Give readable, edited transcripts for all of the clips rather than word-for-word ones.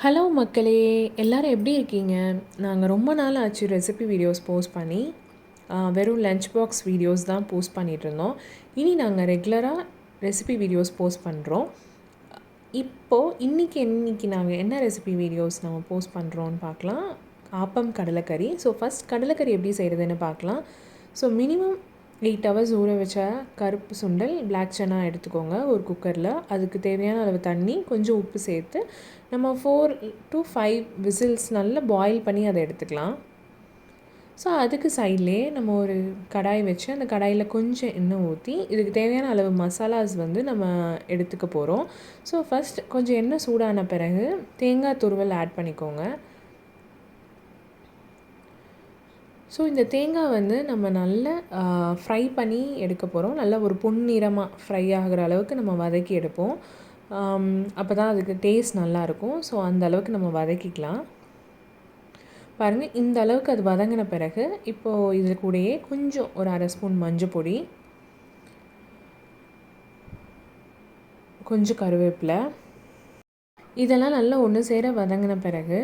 Hello மக்களே, எல்லோரும் எப்படி இருக்கீங்க? நாங்கள் ரொம்ப நாள் ஆச்சு ரெசிபி வீடியோஸ் போஸ்ட் பண்ணி. வெறும் லஞ்ச் பாக்ஸ் வீடியோஸ் தான் போஸ்ட் பண்ணிகிட்ருந்தோம். இனி நாங்கள் ரெகுலராக ரெசிபி வீடியோஸ் போஸ்ட் பண்ணுறோம். இன்றைக்கி நாங்கள் என்ன ரெசிபி வீடியோஸ் நம்ம போஸ்ட் பண்ணுறோன்னு பார்க்கலாம். ஆப்பம் கடலைக்கறி. ஸோ ஃபஸ்ட் கடலைக்கறி எப்படி செய்கிறதுன்னு பார்க்கலாம். ஸோ மினிமம் 8 hours ஊற வச்ச கருப்பு சுண்டல், பிளாக் சன்னா எடுத்துக்கோங்க ஒரு குக்கரில். அதுக்கு தேவையான அளவு தண்ணி, கொஞ்சம் உப்பு சேர்த்து நம்ம 4 to 5 விசில்ஸ் நல்லா பாயில் பண்ணி அதை எடுத்துக்கலாம். ஸோ அதுக்கு சைட்லேயே நம்ம ஒரு கடாய் வச்சு அந்த கடாயில் கொஞ்சம் எண்ணெய் ஊற்றி இதுக்கு தேவையான அளவு மசாலாஸ் நம்ம எடுத்துக்க போகிறோம். ஸோ ஃபஸ்ட் கொஞ்சம் எண்ணெய் சூடான பிறகு தேங்காய் துருவல் ஆட் பண்ணிக்கோங்க. ஸோ இந்த தேங்காய் நம்ம நல்லா ஃப்ரை பண்ணி எடுக்க போகிறோம். நல்லா ஒரு பொன்னிறமாக ஃப்ரை ஆகிற அளவுக்கு நம்ம வதக்கி எடுப்போம். அப்போ தான் அதுக்கு டேஸ்ட் நல்லாயிருக்கும். ஸோ அந்த அளவுக்கு நம்ம வதக்கிக்கலாம். பாருங்கள், இந்த அளவுக்கு அது வதங்கின பிறகு இப்போது இது கூடயே கொஞ்சம் ஒரு 1/2 ஸ்பூன் மஞ்சள் பொடி, கொஞ்சம் கருவேப்பிலை, இதெல்லாம் நல்லா ஒன்று சேர வதங்கின பிறகு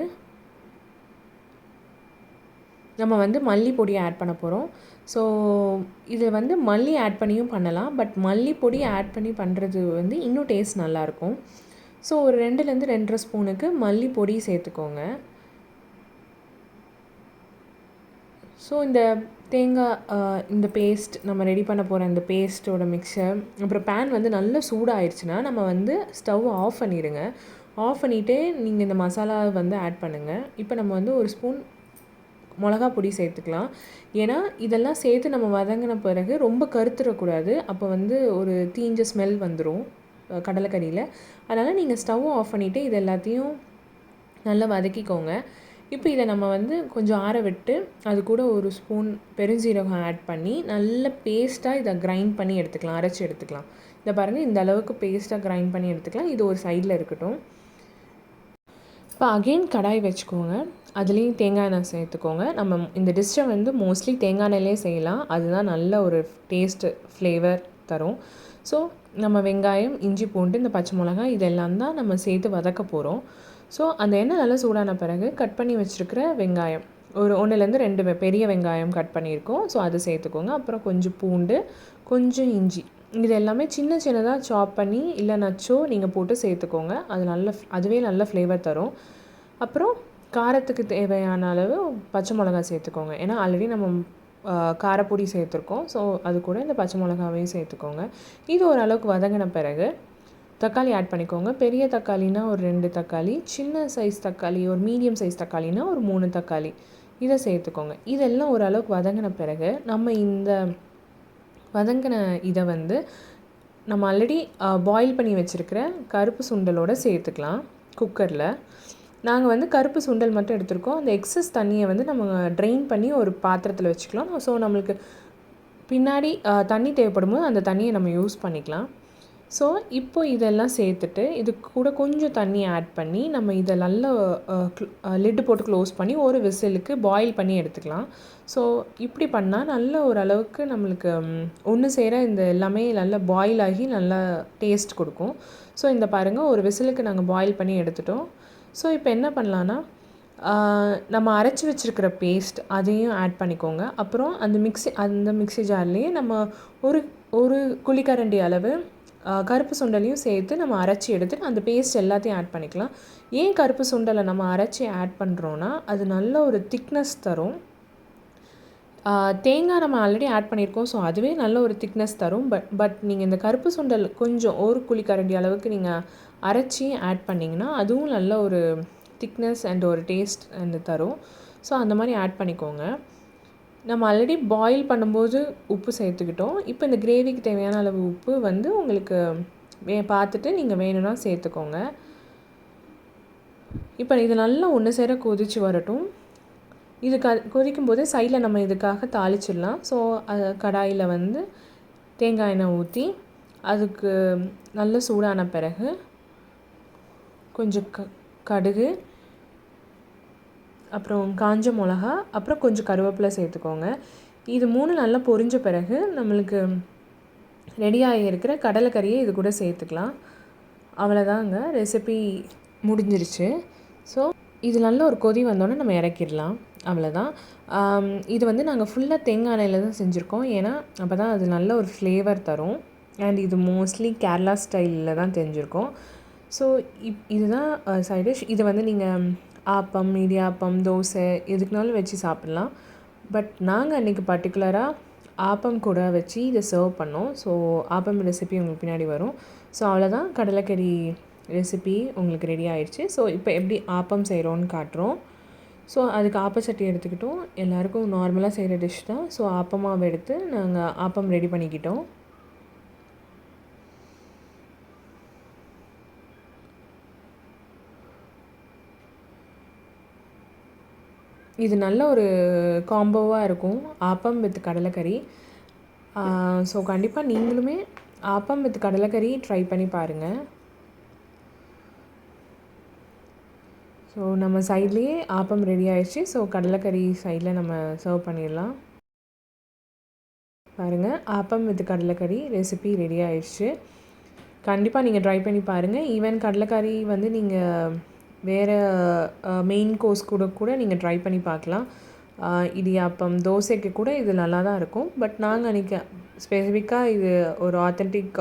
நம்ம மல்லிப்பொடி ஆட் பண்ண போகிறோம். ஸோ இது மல்லி ஆட் பண்ணியும் பண்ணலாம். பட் மல்லிப்பொடி ஆட் பண்ணி பண்ணுறது இன்னும் டேஸ்ட் நல்லாயிருக்கும். ஸோ ஒரு 2லேருந்து 2.5 ஸ்பூனுக்கு மல்லிப்பொடி சேர்த்துக்கோங்க. ஸோ இந்த தேங்காய் இந்த பேஸ்ட் நம்ம ரெடி பண்ண போகிற இந்த பேஸ்ட்டோட மிக்சர், அப்புறம் பேன் நல்லா சூடாகிடுச்சுன்னா நம்ம ஸ்டவ் ஆஃப் பண்ணிடுங்க. ஆஃப் பண்ணிவிட்டு நீங்கள் இந்த மசாலா ஆட் பண்ணுங்கள். இப்போ நம்ம ஒரு ஸ்பூன் மிளகா பொடி சேர்த்துக்கலாம். ஏன்னா இதெல்லாம் சேர்த்து நம்ம வதங்கின பிறகு ரொம்ப கருத்துடக்கூடாது. அப்போ ஒரு தீஞ்ச ஸ்மெல் வந்துடும் கடலைக்கறியில். அதனால் நீங்கள் ஸ்டவ் ஆஃப் பண்ணிவிட்டு இது எல்லாத்தையும் நல்லா வதக்கிக்கோங்க. இப்போ இதை நம்ம கொஞ்சம் ஆற விட்டு அது கூட ஒரு ஸ்பூன் பெருஞ்சீரகம் ஆட் பண்ணி நல்ல பேஸ்ட்டாக இதை கிரைண்ட் பண்ணி எடுத்துக்கலாம், அரைச்சி எடுத்துக்கலாம். இதை பாருங்கள், இந்த அளவுக்கு பேஸ்ட்டாக கிரைண்ட் பண்ணி எடுத்துக்கலாம். இது ஒரு சைடில் இருக்கட்டும். இப்போ அகெயின் கடாய் வச்சுக்கோங்க. அதுலேயும் தேங்காய் எண்ணெய் சேர்த்துக்கோங்க. நம்ம இந்த டிஷ்ஷை மோஸ்ட்லி தேங்காய் எண்ணெயிலே செய்யலாம். அதுதான் நல்ல ஒரு டேஸ்ட்டு ஃப்ளேவர் தரும். ஸோ நம்ம வெங்காயம், இஞ்சி பூண்டு, இந்த பச்சை மிளகாய் இதெல்லாம் தான் நம்ம சேர்த்து வதக்க போகிறோம். ஸோ அந்த எண்ணெய் நல்லா சூடான பிறகு கட் பண்ணி வச்சுருக்கிற வெங்காயம், ஒரு 1லேருந்து 2 பெரிய வெங்காயம் கட் பண்ணியிருக்கோம். ஸோ அது சேர்த்துக்கோங்க. அப்புறம் கொஞ்சம் பூண்டு, கொஞ்சம் இஞ்சி, இது எல்லாமே சின்ன சின்னதாக சாப் பண்ணி இல்லை நச்சோ நீங்கள் போட்டு சேர்த்துக்கோங்க. அதுவே நல்ல ஃப்ளேவர் தரும். அப்புறம் காரத்துக்கு தேவையான அளவு பச்சை மிளகாய் சேர்த்துக்கோங்க. ஏன்னா ஆல்ரெடி நம்ம காரப்பொடி சேர்த்துருக்கோம். ஸோ அது கூட இந்த பச்சை மிளகாவையும் சேர்த்துக்கோங்க. இது ஓரளவுக்கு வதங்கின பிறகு தக்காளி ஆட் பண்ணிக்கோங்க. பெரிய தக்காளினா ஒரு 2 தக்காளி, சின்ன சைஸ் தக்காளி ஒரு மீடியம் சைஸ் தக்காளினா ஒரு 3 தக்காளி, இதை சேர்த்துக்கோங்க. இதெல்லாம் ஓரளவுக்கு வதங்கின பிறகு நம்ம இந்த வதங்கின இதை நம்ம ஆல்ரெடி பாயில் பண்ணி வச்சுருக்கிற கருப்பு சுண்டலோடு சேர்த்துக்கலாம் குக்கரில். நாங்கள் கருப்பு சுண்டல் மட்டும் எடுத்துருக்கோம். அந்த எக்ஸஸ் தண்ணியை நம்ம ட்ரெயின் பண்ணி ஒரு பாத்திரத்தில் வச்சுக்கலாம். ஸோ நம்மளுக்கு பின்னாடி தண்ணி தேவைப்படும் போது அந்த தண்ணியை நம்ம யூஸ் பண்ணிக்கலாம். ஸோ இப்போ இதெல்லாம் சேர்த்துட்டு இது கூட கொஞ்சம் தண்ணி ஆட் பண்ணி நம்ம இதை நல்லா லிட்டு போட்டு க்ளோஸ் பண்ணி ஒரு விசிலுக்கு பாயில் பண்ணி எடுத்துக்கலாம். ஸோ இப்படி பண்ணால் நல்ல ஓரளவுக்கு நம்மளுக்கு ஒன்று சேர இந்த எல்லாமே நல்லா பாயில் ஆகி நல்லா டேஸ்ட் கொடுக்கும். ஸோ இந்த பாருங்கள், ஒரு விசிலுக்கு நாங்கள் பாயில் பண்ணி எடுத்துட்டோம். ஸோ இப்போ என்ன பண்ணலான்னா, நம்ம அரைச்சி வச்சுருக்கிற பேஸ்ட் அதையும் ஆட் பண்ணிக்கோங்க. அப்புறம் அந்த மிக்ஸி ஜார்லேயே நம்ம ஒரு குழிக்கரண்டி அளவு கருப்பு சுண்டலையும் சேர்த்து நம்ம அரைச்சி எடுத்துட்டு அந்த பேஸ்ட் எல்லாத்தையும் ஆட் பண்ணிக்கலாம். ஏன் கருப்பு சுண்டலை நம்ம அரைச்சி ஆட் பண்ணுறோன்னா, அது நல்ல ஒரு திக்னஸ் தரும். தேங்காய் நம்ம ஆல்ரெடி ஆட் பண்ணியிருக்கோம். ஸோ அதுவே நல்ல ஒரு திக்னஸ் தரும். பட் நீங்கள் இந்த கருப்பு சுண்டல் கொஞ்சம் ஒரு குழிக்கரண்டி அளவுக்கு நீங்கள் அரைச்சி ஆட் பண்ணிங்கன்னா அதுவும் நல்ல ஒரு திக்னஸ் அண்ட் ஒரு டேஸ்ட் தரும். ஸோ அந்த மாதிரி ஆட் பண்ணிக்கோங்க. நம்ம ஆல்ரெடி பாயில் பண்ணும்போது உப்பு சேர்த்துக்கிட்டோம். இப்போ இந்த கிரேவிக்கு தேவையான அளவு உப்பு உங்களுக்கு பார்த்துட்டு நீங்கள் வேணும்னா சேர்த்துக்கோங்க. இப்போ இது நல்லா ஒன்று சேர கொதித்து வரட்டும். இது கொதிக்கும் போதே சைடில் நம்ம இதுக்காக தாளிச்சிடலாம். ஸோ கடாயில் தேங்காய் எண்ணெய் ஊற்றி அதுக்கு நல்ல சூடான பிறகு கொஞ்சம் கடுகு, அப்புறம் காஞ்ச மிளகா, அப்புறம் கொஞ்சம் கருவேப்பிலை சேர்த்துக்கோங்க. இது 3 நல்லா பொரிஞ்ச பிறகு நம்மளுக்கு ரெடியாகி இருக்கிற கடலைக்கறியை இது கூட சேர்த்துக்கலாம். அவ்வளோதாங்க, ரெசிபி முடிஞ்சிருச்சு. ஸோ இது நல்ல ஒரு கொதி வந்தோடனே நம்ம இறக்கிடலாம். அவ்வளோதான். இது வந்து நாங்கள் ஃபுல்லாக தேங்காய் எண்ணெயில் தான் செஞ்சுருக்கோம். ஏன்னா அப்போ தான் அது நல்ல ஒரு ஃப்ளேவர் தரும். அண்ட் இது மோஸ்ட்லி கேரளா ஸ்டைலில் தான் செஞ்சுருக்கோம். ஸோ இதுதான் சைட் டிஷ். இது வந்து நீங்கள் ஆப்பம், இடியாப்பம், தோசை எதுக்குனாலும் வச்சு சாப்பிட்லாம். பட் நாங்கள் அன்றைக்கி பர்டிகுலராக ஆப்பம் கூட வச்சு இதை சர்வ் பண்ணோம். ஸோ ஆப்பம் ரெசிபி உங்களுக்கு பின்னாடி வரும். ஸோ அவ்வளோதான், கடலைக்கறி ரெசிபி உங்களுக்கு ரெடி ஆயிடுச்சு. ஸோ இப்போ எப்படி ஆப்பம் செய்கிறோன்னு காட்டுறோம். ஸோ அதுக்கு ஆப்பச்சட்டி எடுத்துக்கிட்டோம். எல்லாேருக்கும் நார்மலாக செய்கிற டிஷ் தான். ஸோ ஆப்பமாவை எடுத்து நாங்கள் ஆப்பம் ரெடி பண்ணிக்கிட்டோம். இது நல்ல ஒரு காம்போவாக இருக்கும், ஆப்பம் வித் கடலைக்கறி. ஸோ கண்டிப்பாக நீங்களுமே ஆப்பம் வித் கடலைக்கறி ட்ரை பண்ணி பாருங்கள். ஸோ நம்ம சைட்லேயே ஆப்பம் ரெடி ஆயிடுச்சு. ஸோ கடலைக்கறி சைடில் நம்ம சர்வ் பண்ணிடலாம். பாருங்கள், ஆப்பம் வித் கடலைக்கறி ரெசிபி ரெடி ஆயிடுச்சு. கண்டிப்பாக நீங்கள் ட்ரை பண்ணி பாருங்கள். ஈவன் கடலைக்கறி வந்து நீங்கள் வேறு மெயின் கோர்ஸ் கூட நீங்கள் ட்ரை பண்ணி பார்க்கலாம். இடியாப்பம், தோசைக்கு கூட இது நல்லா தான் இருக்கும். பட் நாங்கள் அன்றைக்கி ஸ்பெசிஃபிக்காக இது ஒரு ஆத்தென்டிக்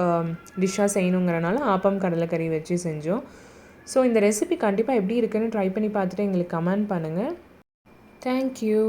டிஷ்ஷாக செய்யணுங்கிறனால ஆப்பம் கடலைக்கறி வச்சு செஞ்சோம். ஸோ இந்த ரெசிபி கண்டிப்பாக எப்படி இருக்குன்னு ட்ரை பண்ணி பார்த்துட்டு எங்களுக்கு கமெண்ட் பண்ணுங்கள். தேங்க்யூ.